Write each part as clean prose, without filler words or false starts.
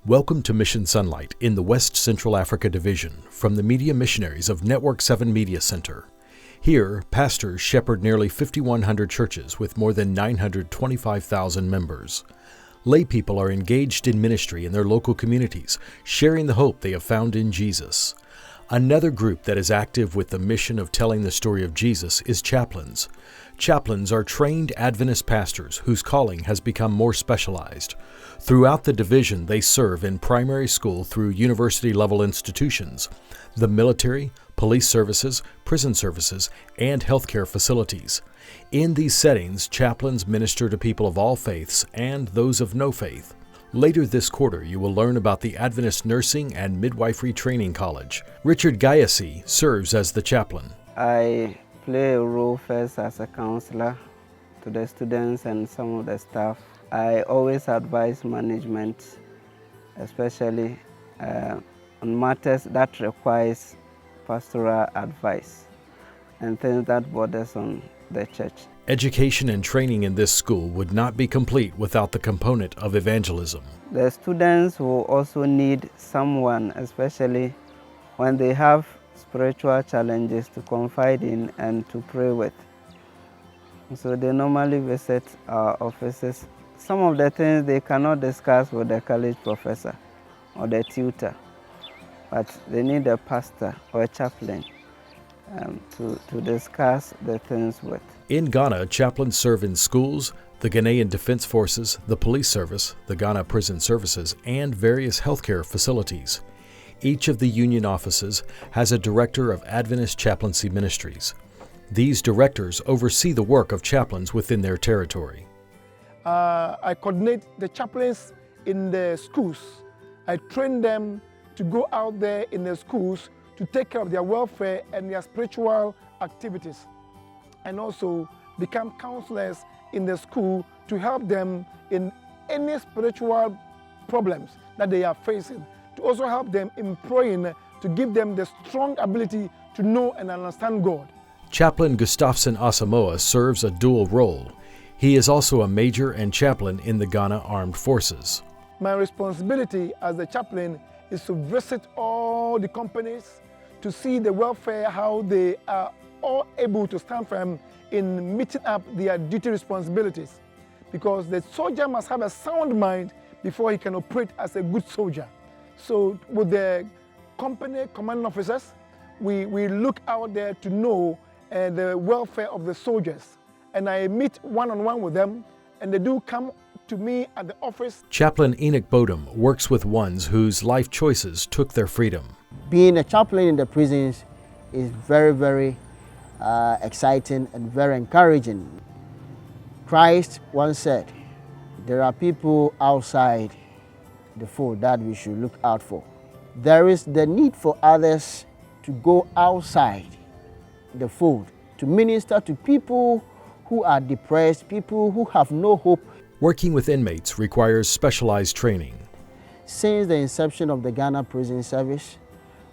Welcome to Mission Sonlight in the West Central Africa Division from the Media Missionaries of Network 7 Media Center. Here, pastors shepherd nearly 5,100 churches with more than 925,000 members. Lay people are engaged in ministry in their local communities, sharing the hope they have found in Jesus. Another group that is active with the mission of telling the story of Jesus is Chaplains. Chaplains are trained Adventist pastors whose calling has become more specialized. Throughout the division, they serve in primary school through university-level institutions, the military, police services, prison services, and healthcare facilities. In these settings, chaplains minister to people of all faiths and those of no faith. Later this quarter, you will learn about the Adventist Nursing and Midwifery Training College. Richard Gayasi serves as the chaplain. I play a role first as a counselor to the students and some of the staff. I always advise management, especially on matters that requires pastoral advice and things that borders on the church. Education and training in this school would not be complete without the component of evangelism. The students will also need someone, especially when they have spiritual challenges, to confide in and to pray with. So they normally visit our offices. Some of the things they cannot discuss with the college professor or the tutor, but they need a pastor or a chaplain to discuss the things with. In Ghana, chaplains serve in schools, the Ghanaian Defense Forces, the Police Service, the Ghana Prison Services, and various healthcare facilities. Each of the union offices has a director of Adventist chaplaincy ministries. These directors oversee the work of chaplains within their territory. I coordinate the chaplains in the schools. I train them to go out there in the schools to take care of their welfare and their spiritual activities, and also become counselors in the school to help them in any spiritual problems that they are facing, to also help them in praying, to give them the strong ability to know and understand God. Chaplain Gustafson Asamoah serves a dual role. He is also a major and chaplain in the Ghana Armed Forces. My responsibility as the chaplain is to visit all the companies, to see the welfare, how they are all able to stand firm in meeting up their duty responsibilities. Because the soldier must have a sound mind before he can operate as a good soldier. So with the company commanding officers, we look out there to know the welfare of the soldiers. And I meet one-on-one with them, and they do come to me at the office. Chaplain Enoch Bodum works with ones whose life choices took their freedom. Being a chaplain in the prisons is very, very exciting and very encouraging. Christ once said, there are people outside the fold that we should look out for. There is the need for others to go outside the fold, to minister to people who are depressed, people who have no hope. Working with inmates requires specialized training. Since the inception of the Ghana Prison Service,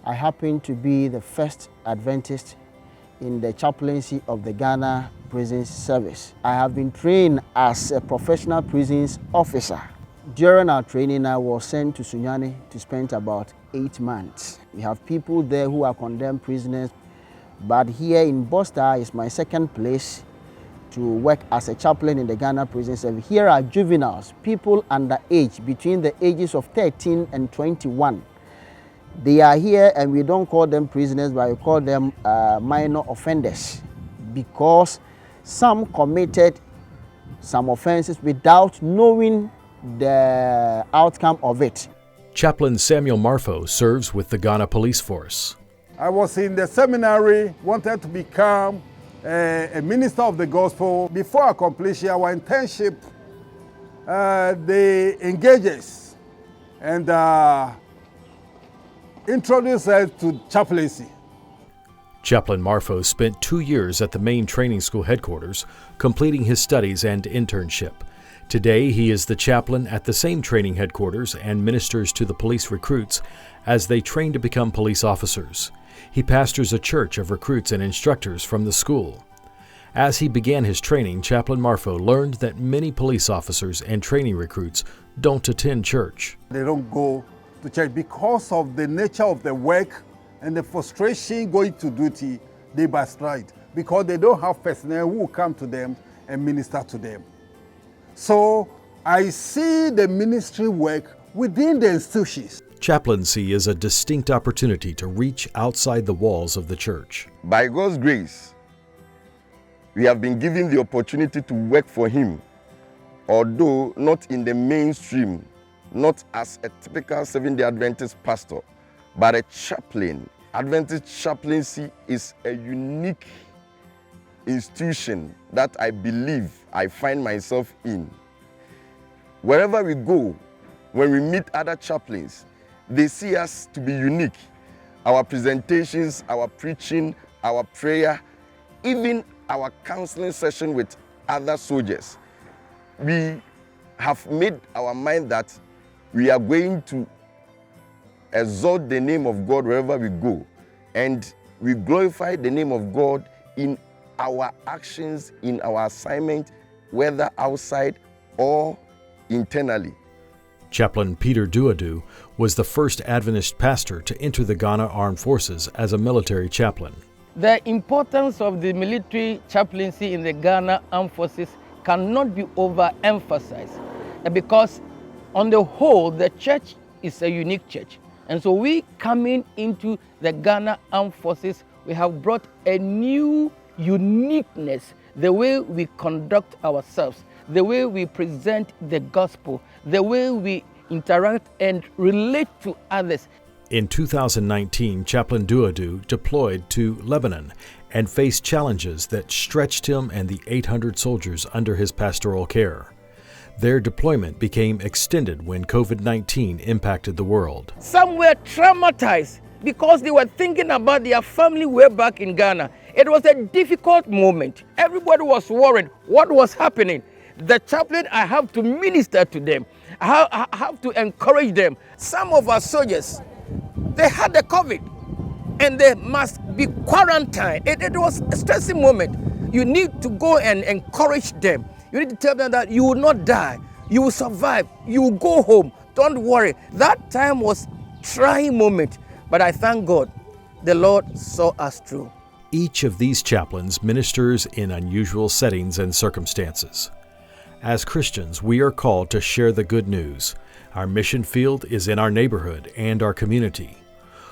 I happen to be the first Adventist in the chaplaincy of the Ghana Prison Service. I have been trained as a professional prisons officer. During our training, I was sent to Sunyani to spend about 8 months. We have people there who are condemned prisoners, but here in Bosta is my second place to work as a chaplain in the Ghana Prison Service. Here are juveniles, people under age, between the ages of 13 and 21. They are here and we don't call them prisoners, but we call them minor offenders, because some committed some offenses without knowing the outcome of it. Chaplain Samuel Marfo serves with the Ghana Police Force. I was in the seminary, wanted to become a minister of the gospel. Before I completed our internship, they engaged us and introduced us to chaplaincy. Chaplain Marfo spent 2 years at the main training school headquarters, completing his studies and internship. Today, he is the chaplain at the same training headquarters and ministers to the police recruits as they train to become police officers. He pastors a church of recruits and instructors from the school. As he began his training, Chaplain Marfo learned that many police officers and training recruits don't attend church. They don't go to church because of the nature of the work and the frustration going to duty. They backslide because they don't have personnel who will come to them and minister to them. So I see the ministry work within the institutions. Chaplaincy is a distinct opportunity to reach outside the walls of the church. By God's grace, we have been given the opportunity to work for Him, although not in the mainstream, not as a typical Seventh-day Adventist pastor, but a chaplain. Adventist chaplaincy is a unique institution that I believe I find myself in. Wherever we go, when we meet other chaplains, they see us to be unique. Our presentations, our preaching, our prayer, even our counseling session with other soldiers. We have made our mind that we are going to exalt the name of God wherever we go. And we glorify the name of God in our actions, in our assignment, whether outside or internally. Chaplain Peter Duadu was the first Adventist pastor to enter the Ghana Armed Forces as a military chaplain. The importance of the military chaplaincy in the Ghana Armed Forces cannot be overemphasized, because on the whole, the church is a unique church. And so we coming into the Ghana Armed Forces, we have brought a new uniqueness, the way we conduct ourselves, the way we present the gospel, the way we interact and relate to others. In 2019, Chaplain Duadu deployed to Lebanon and faced challenges that stretched him and the 800 soldiers under his pastoral care. Their deployment became extended when COVID-19 impacted the world. Some were traumatized because they were thinking about their family way back in Ghana. It was a difficult moment. Everybody was worried what was happening. The chaplain, I have to minister to them. I have to encourage them. Some of our soldiers, they had the COVID and they must be quarantined. It was a stressing moment. You need to go and encourage them. You need to tell them that you will not die. You will survive. You will go home. Don't worry. That time was a trying moment, but I thank God the Lord saw us through. Each of these chaplains ministers in unusual settings and circumstances. As Christians, we are called to share the good news. Our mission field is in our neighborhood and our community.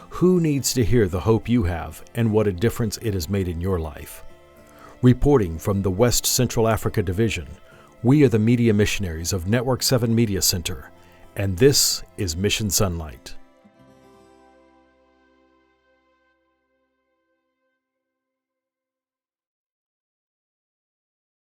Who needs to hear the hope you have and what a difference it has made in your life? Reporting from the West Central Africa Division, we are the media missionaries of Network 7 Media Center, and this is Mission Sonlight.